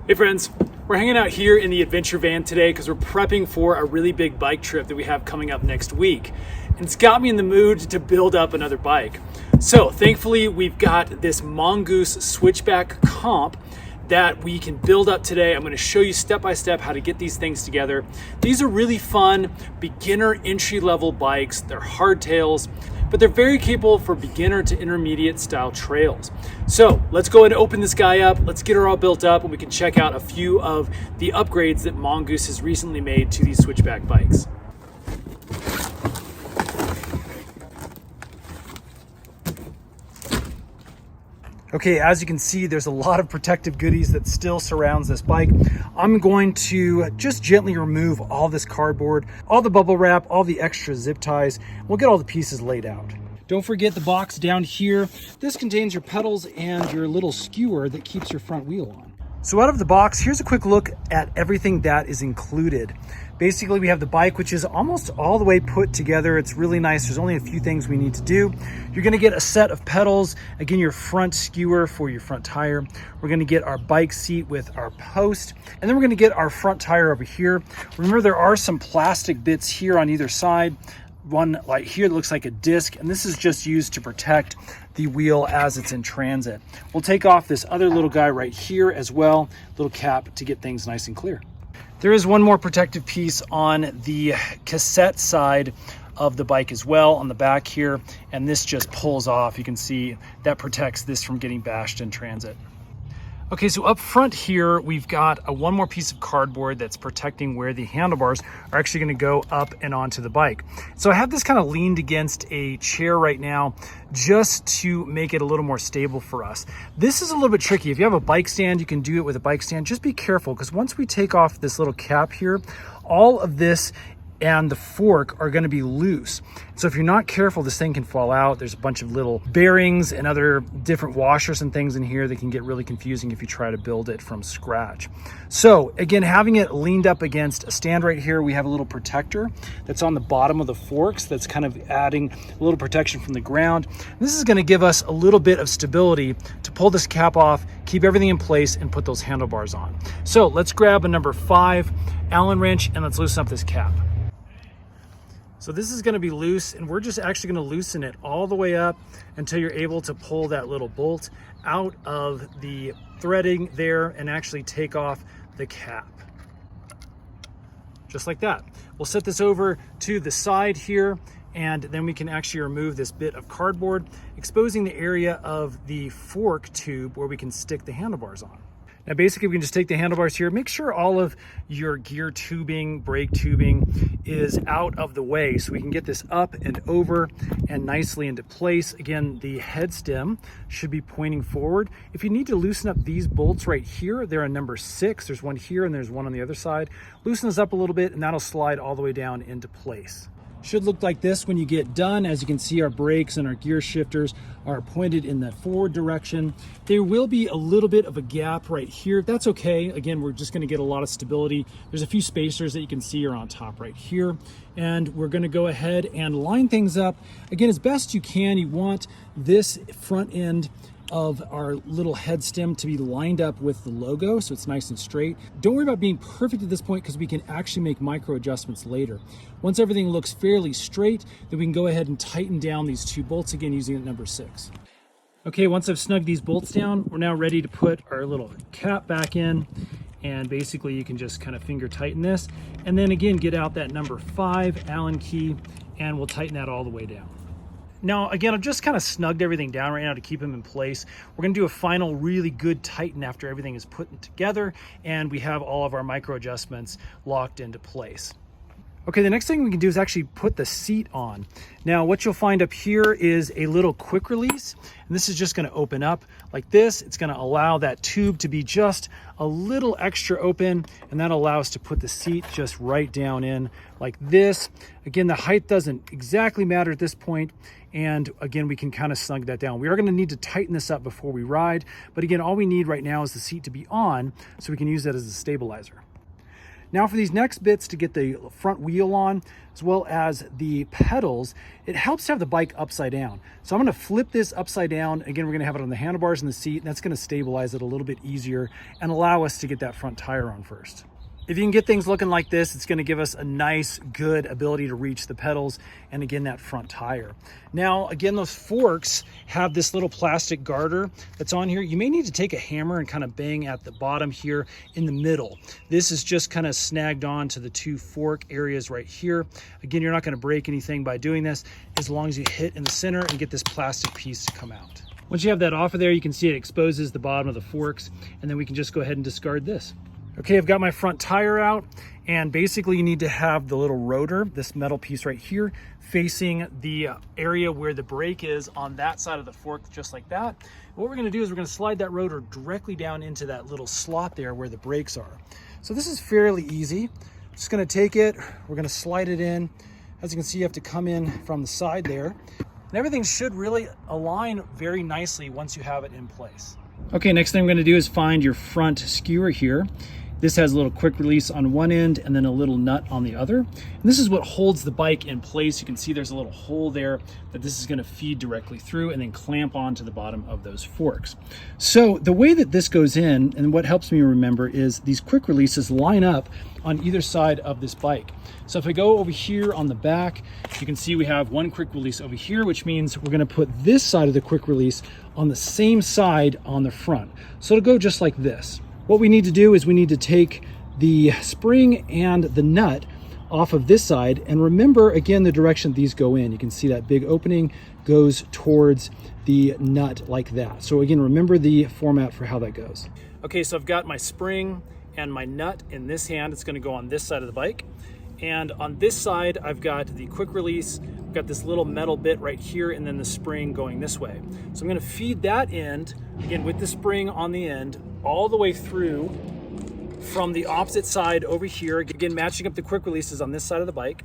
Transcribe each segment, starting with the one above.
Hey friends, we're hanging out here in the adventure van today because we're prepping for a really big bike trip that we have coming up next week. And it's got me in the mood to build up another bike. So thankfully we've got this Mongoose Switchback comp that we can build up today. I'm going to show you step by step how to get these things together. These are really fun beginner entry-level bikes. They're hardtails, but they're very capable for beginner to intermediate style trails. So let's go ahead and open this guy up. Let's get her all built up and we can check out a few of the upgrades that Mongoose has recently made to these Switchback bikes. Okay, as you can see, there's a lot of protective goodies that still surrounds this bike. I'm going to just gently remove all this cardboard, all the bubble wrap, all the extra zip ties. We'll get all the pieces laid out. Don't forget the box down here. This contains your pedals and your little skewer that keeps your front wheel on. So out of the box, here's a quick look at everything that is included. Basically, we have the bike, which is almost all the way put together. It's really nice. There's only a few things we need to do. You're gonna get a set of pedals, again, your front skewer for your front tire. We're gonna get our bike seat with our post, and then we're gonna get our front tire over here. Remember, there are some plastic bits here on either side. One like here that looks like a disc, and this is just used to protect the wheel as it's in transit. We'll take off this other little guy right here as well, little cap to get things nice and clear. There is one more protective piece on the cassette side of the bike as well on the back here, and this just pulls off. You can see that protects this from getting bashed in transit. Okay, so up front here, we've got one more piece of cardboard that's protecting where the handlebars are actually gonna go up and onto the bike. So I have this kind of leaned against a chair right now just to make it a little more stable for us. This is a little bit tricky. If you have a bike stand, you can do it with a bike stand. Just be careful, because once we take off this little cap here, all of this and the fork are going to be loose. So if you're not careful, this thing can fall out. There's a bunch of little bearings and other different washers and things in here that can get really confusing if you try to build it from scratch. So again, having it leaned up against a stand right here, we have a little protector that's on the bottom of the forks that's kind of adding a little protection from the ground. This is going to give us a little bit of stability to pull this cap off, keep everything in place, and put those handlebars on. So let's grab a number 5 Allen wrench and let's loosen up this cap. So this is going to be loose, and we're just actually going to loosen it all the way up until you're able to pull that little bolt out of the threading there and actually take off the cap. Just like that. We'll set this over to the side here, and then we can actually remove this bit of cardboard, exposing the area of the fork tube where we can stick the handlebars on. Now basically we can just take the handlebars here, make sure all of your gear tubing, brake tubing is out of the way so we can get this up and over and nicely into place. Again, the head stem should be pointing forward. If you need to loosen up these bolts right here, they're a number 6. There's one here and there's one on the other side. Loosen this up a little bit and that'll slide all the way down into place. Should look like this when you get done. As you can see, our brakes and our gear shifters are pointed in the forward direction. There will be a little bit of a gap right here. That's okay. Again, we're just going to get a lot of stability. There's a few spacers that you can see are on top right here. And we're going to go ahead and line things up. Again, as best you can, you want this front end of our little head stem to be lined up with the logo so it's nice and straight. Don't worry about being perfect at this point because we can actually make micro adjustments later. Once everything looks fairly straight, then we can go ahead and tighten down these 2 bolts again using number 6. Okay, once I've snugged these bolts down, we're now ready to put our little cap back in, and basically you can just kind of finger tighten this, and then again get out that number 5 Allen key, and we'll tighten that all the way down. Now, again, I've just kind of snugged everything down right now to keep them in place. We're going to do a final really good tighten after everything is put together and we have all of our micro adjustments locked into place. Okay, the next thing we can do is actually put the seat on. Now, what you'll find up here is a little quick release, and this is just going to open up like this. It's going to allow that tube to be just a little extra open, and that allows us to put the seat just right down in like this. Again, the height doesn't exactly matter at this point, and again, we can kind of snug that down. We are going to need to tighten this up before we ride, but again, all we need right now is the seat to be on so we can use that as a stabilizer. Now for these next bits to get the front wheel on, as well as the pedals, it helps to have the bike upside down. So I'm gonna flip this upside down. Again, we're gonna have it on the handlebars in the seat, and that's gonna stabilize it a little bit easier and allow us to get that front tire on first. If you can get things looking like this, it's gonna give us a nice, good ability to reach the pedals and again, that front tire. Now, again, those forks have this little plastic garter that's on here. You may need to take a hammer and kind of bang at the bottom here in the middle. This is just kind of snagged on to the two fork areas right here. Again, you're not gonna break anything by doing this as long as you hit in the center and get this plastic piece to come out. Once you have that off of there, you can see it exposes the bottom of the forks, and then we can just go ahead and discard this. Okay, I've got my front tire out, and basically you need to have the little rotor, this metal piece right here, facing the area where the brake is on that side of the fork, just like that. What we're gonna do is we're gonna slide that rotor directly down into that little slot there where the brakes are. So this is fairly easy. Just gonna take it, we're gonna slide it in. As you can see, you have to come in from the side there. And everything should really align very nicely once you have it in place. Okay, next thing I'm gonna do is find your front skewer here. This has a little quick release on one end and then a little nut on the other. And this is what holds the bike in place. You can see there's a little hole there that this is gonna feed directly through and then clamp onto the bottom of those forks. So the way that this goes in, and what helps me remember, is these quick releases line up on either side of this bike. So if I go over here on the back, you can see we have one quick release over here, which means we're gonna put this side of the quick release on the same side on the front. So it'll go just like this. What we need to do is we need to take the spring and the nut off of this side, and remember again the direction these go in. You can see that big opening goes towards the nut like that. So again, remember the format for how that goes. Okay, so I've got my spring and my nut in this hand. It's gonna go on this side of the bike. And on this side, I've got the quick release. I've got this little metal bit right here and then the spring going this way. So I'm gonna feed that end, again with the spring on the end, all the way through from the opposite side over here, again matching up the quick releases on this side of the bike.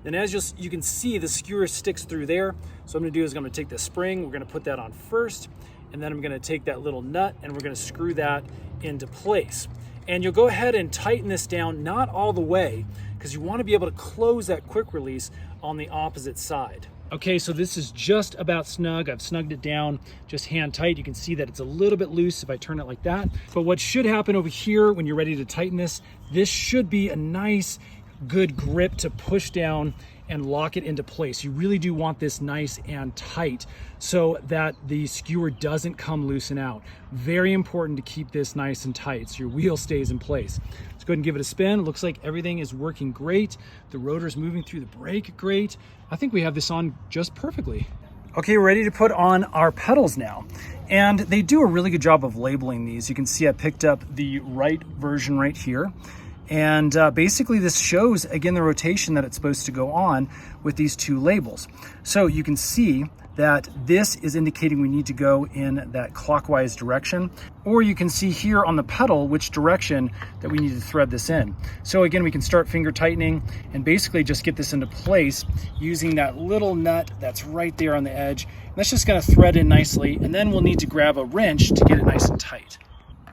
Then as you can see, the skewer sticks through there. So what I'm gonna do is I'm gonna take the spring, we're gonna put that on first, and then I'm gonna take that little nut and we're gonna screw that into place. And you'll go ahead and tighten this down, not all the way, because you want to be able to close that quick release on the opposite side. Okay, so this is just about snug. I've snugged it down just hand tight. You can see that it's a little bit loose if I turn it like that. But what should happen over here when you're ready to tighten this should be a nice, good grip to push down and lock it into place. You really do want this nice and tight so that the skewer doesn't come loose and out. Very important to keep this nice and tight so your wheel stays in place. Let's go ahead and give it a spin. It looks like everything is working great. The rotor's moving through the brake great. I think we have this on just perfectly. Okay, we're ready to put on our pedals now. And they do a really good job of labeling these. You can see I picked up the right version right here. And basically this shows, again, the rotation that it's supposed to go on with these two labels. So you can see that this is indicating we need to go in that clockwise direction, or you can see here on the pedal which direction that we need to thread this in. So again, we can start finger tightening and basically just get this into place using that little nut that's right there on the edge. And that's just gonna thread in nicely, and then we'll need to grab a wrench to get it nice and tight.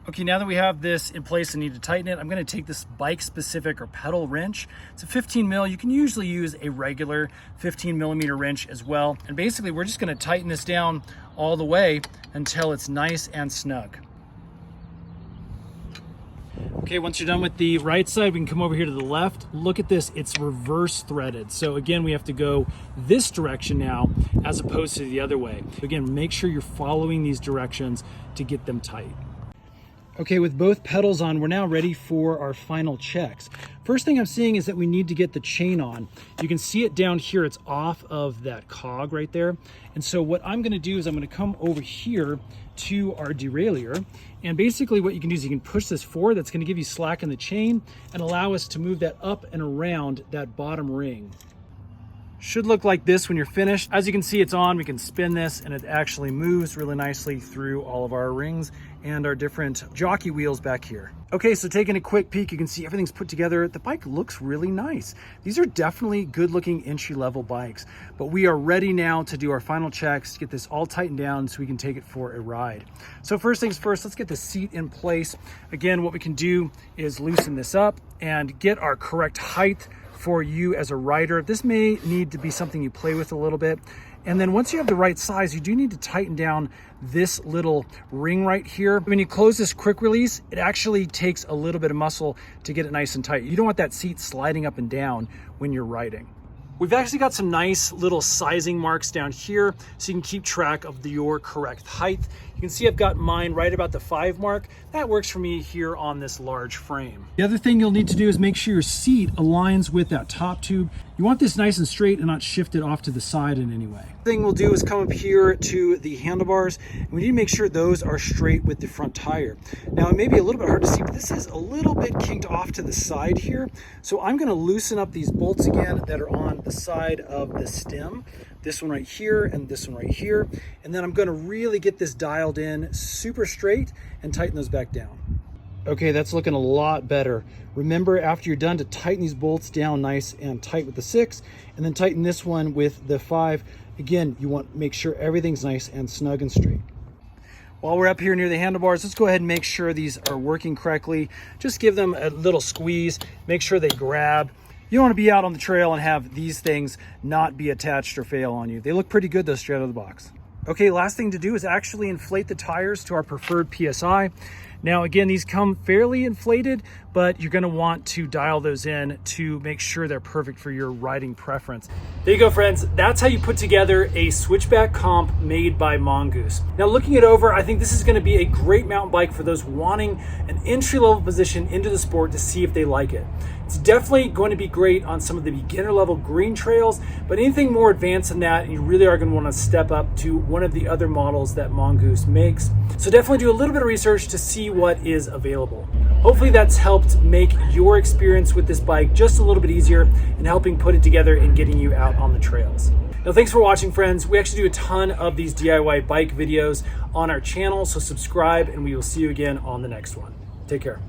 Okay, now that we have this in place and need to tighten it, I'm gonna take this bike specific or pedal wrench. It's a 15 mil. You can usually use a regular 15 millimeter wrench as well. And basically we're just gonna tighten this down all the way until it's nice and snug. Okay, once you're done with the right side, we can come over here to the left. Look at this, it's reverse threaded. So again, we have to go this direction now as opposed to the other way. Again, make sure you're following these directions to get them tight. Okay, with both pedals on, we're now ready for our final checks. First thing I'm seeing is that we need to get the chain on. You can see it down here, it's off of that cog right there. And so what I'm gonna do is I'm gonna come over here to our derailleur. And basically what you can do is you can push this forward, that's gonna give you slack in the chain and allow us to move that up and around that bottom ring. Should look like this when you're finished. As you can see, it's on. We can spin this and it actually moves really nicely through all of our rings and our different jockey wheels back here. Okay, so taking a quick peek, you can see everything's put together. The bike looks really nice. These are definitely good looking entry-level bikes, but we are ready now to do our final checks, to get this all tightened down so we can take it for a ride. So first things first, let's get the seat in place. Again, what we can do is loosen this up and get our correct height for you as a rider. This may need to be something you play with a little bit. And then once you have the right size, you do need to tighten down this little ring right here. When you close this quick release, it actually takes a little bit of muscle to get it nice and tight. You don't want that seat sliding up and down when you're riding. We've actually got some nice little sizing marks down here so you can keep track of your correct height. You can see I've got mine right about the 5 mark. That works for me here on this large frame. The other thing you'll need to do is make sure your seat aligns with that top tube. You want this nice and straight and not shifted off to the side in any way. The thing we'll do is come up here to the handlebars, and we need to make sure those are straight with the front tire. Now it may be a little bit hard to see, but this is a little bit kinked off to the side here. So I'm gonna loosen up these bolts again that are on the side of the stem. This one right here and this one right here. And then I'm gonna really get this dialed in super straight and tighten those back down. Okay, that's looking a lot better. Remember, after you're done, to tighten these bolts down nice and tight with the 6, and then tighten this one with the 5. Again, you want to make sure everything's nice and snug and straight. While we're up here near the handlebars, let's go ahead and make sure these are working correctly. Just give them a little squeeze, make sure they grab. You don't want to be out on the trail and have these things not be attached or fail on you. They look pretty good though, straight out of the box. Okay, last thing to do is actually inflate the tires to our preferred PSI. Now again, these come fairly inflated, but you're gonna want to dial those in to make sure they're perfect for your riding preference. There you go, friends. That's how you put together a Switchback comp made by Mongoose. Now looking it over, I think this is gonna be a great mountain bike for those wanting an entry-level position into the sport to see if they like it. It's definitely going to be great on some of the beginner level green trails, but anything more advanced than that, you really are going to want to step up to one of the other models that Mongoose makes. So definitely do a little bit of research to see what is available. Hopefully that's helped make your experience with this bike just a little bit easier in helping put it together and getting you out on the trails. Now, thanks for watching, friends. We actually do a ton of these DIY bike videos on our channel, so subscribe and we will see you again on the next one. Take care.